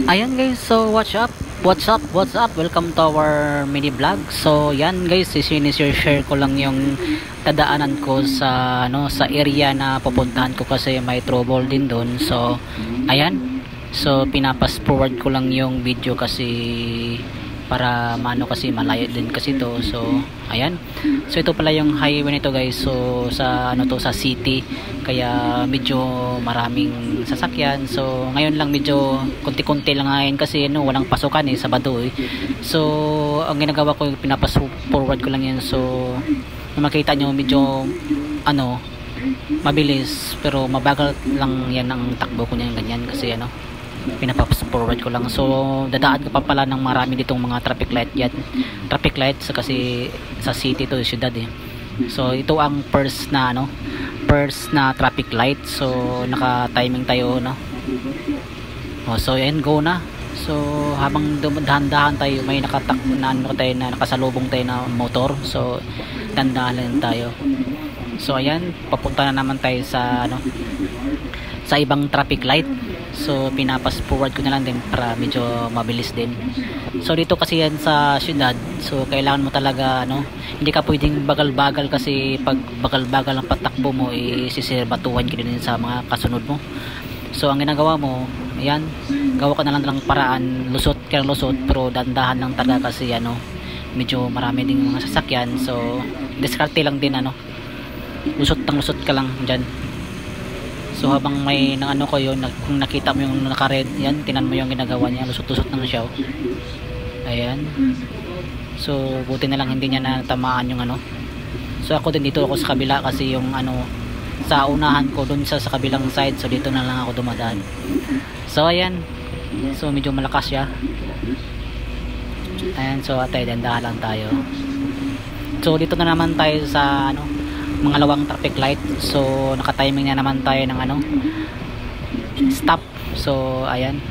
Ayan guys, so what's up, welcome to our mini vlog. So yan guys, share ko lang yung tadaanan ko sa sa area na pupuntahan ko kasi may trouble din doon. So ayan, so pinapas forward ko lang yung video kasi para kasi malayo din kasi to. So ayan, so ito pala yung highway nito guys. So sa sa city, kaya medyo maraming sasakyan. So ngayon lang medyo konti-konti lang ngayon kasi walang pasukan Sabado So ang ginagawa ko, pinapas forward ko lang yan. So makita nyo medyo mabilis pero mabagal lang yan ang takbo ko niyan, ganyan kasi pinapapas forward ko lang. So dadaan ka pa pala ng marami ditong mga traffic lights kasi sa city to, syudad So ito ang first na traffic light. So naka-timing tayo so yan, go na. So habang dahan-dahan tayo, may nakatakbo na nakasalubong tayo na motor. So dahan-dahan lang tayo. So ayan, papunta na naman tayo sa sa ibang traffic light. So pinapas forward ko na lang din para medyo mabilis din. So dito kasi yan sa syudad, so kailangan mo talaga hindi ka pwedeng bagal-bagal kasi pag bagal-bagal ang patakbo mo isisirbatuhan ka din sa mga kasunod mo. So ang ginagawa mo, ayan, gawa ka na lang ng paraan, lusot pero dandahan lang talaga kasi medyo marami ding mga sasakyan. So diskarte lang din lusot ka lang dyan. So habang may kung nakita mo yung naka-red, yan, tinan mo yung ginagawa niya, lusot-lusot lang siya. Ayan. So buti na lang hindi niya natamaan yung So ako din dito ako sa kabila kasi yung sa unahan ko dun sa kabilang side. So dito na lang ako dumadaan. So ayan. So medyo malakas siya. Ayan, so dandahan lang tayo. So dito na naman tayo sa mangalawang traffic light. So naka-timing na naman tayo ng stop. So ayan,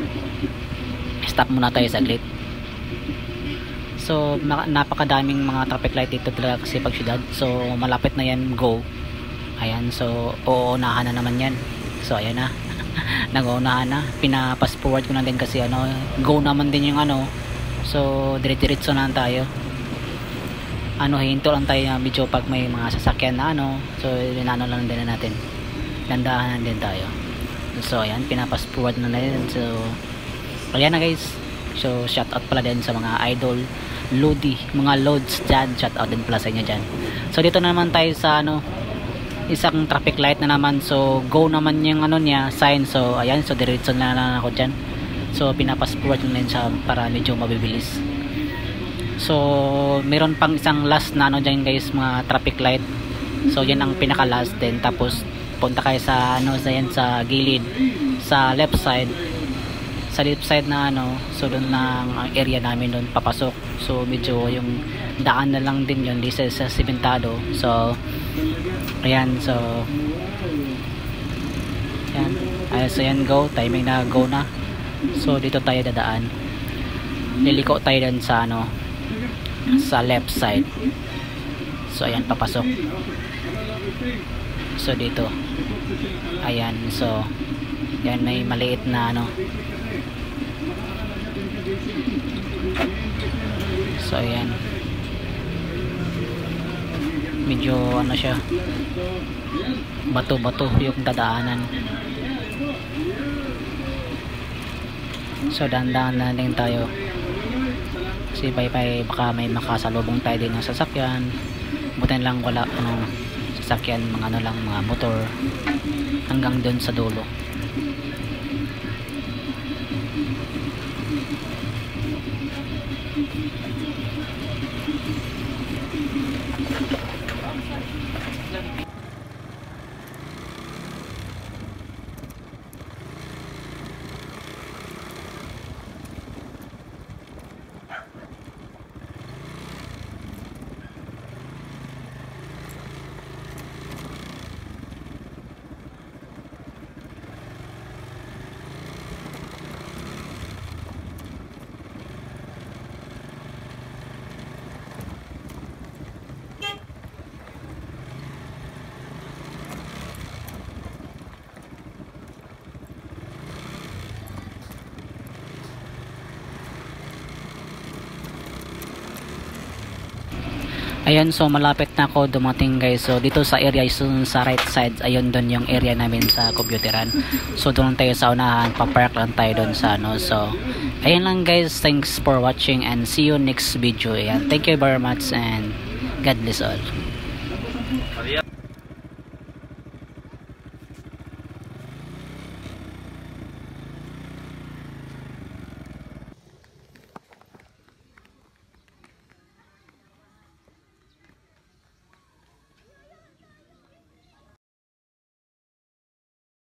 stop muna tayo saglit. So napakadaming mga traffic light dito talaga kasi pag syudad. So malapit na yan, go. Ayan, so uunahan na naman yan. So ayan na. Nag-uunahan na. Pinapas forward ko na din kasi go naman din yung So dire-diretso na tayo. Hinto lang tayo medyo pag may mga sasakyan na so lang din natin, dandahan din tayo. So ayan, pinapas forward na din. So ayan na guys. So shout out pala din sa mga idol Lodi, mga loads dyan, shout out din pala sa inyo dyan. So dito na naman tayo sa isang traffic light na naman. So go naman yung niya, sign. So ayan, so diretso na lang ako dyan. So pinapas forward na din siya para medyo mabibilis. So meron pang isang last na dyan guys, mga traffic light. So yan ang pinaka last din. Tapos punta kayo sa sa gilid, sa left side na so doon lang ang area namin doon papasok. So medyo yung daan na lang din yun, di sa simentado. So ayan, so yan, go, timing na, go na. So dito tayo dadaan, liliko tayo doon sa sa left side. So ayan, papasok. So dito, ayan, so yan, may maliit na so ayan, medyo siya, bato yung dadaanan. So dandan na din tayo kasi baka may makasalubong tayo din ng sasakyan. Buti lang wala sasakyan, mga lang, mga motor hanggang doon sa dulo. Ayan, so malapit na ako dumating guys. So dito sa area sa right side, ayun doon yung area namin sa computeran. So doon tayo sa unahan, papark lang tayo doon sa ano. So ayan lang guys, thanks for watching and see you next video. Ayan, thank you very much and God bless all.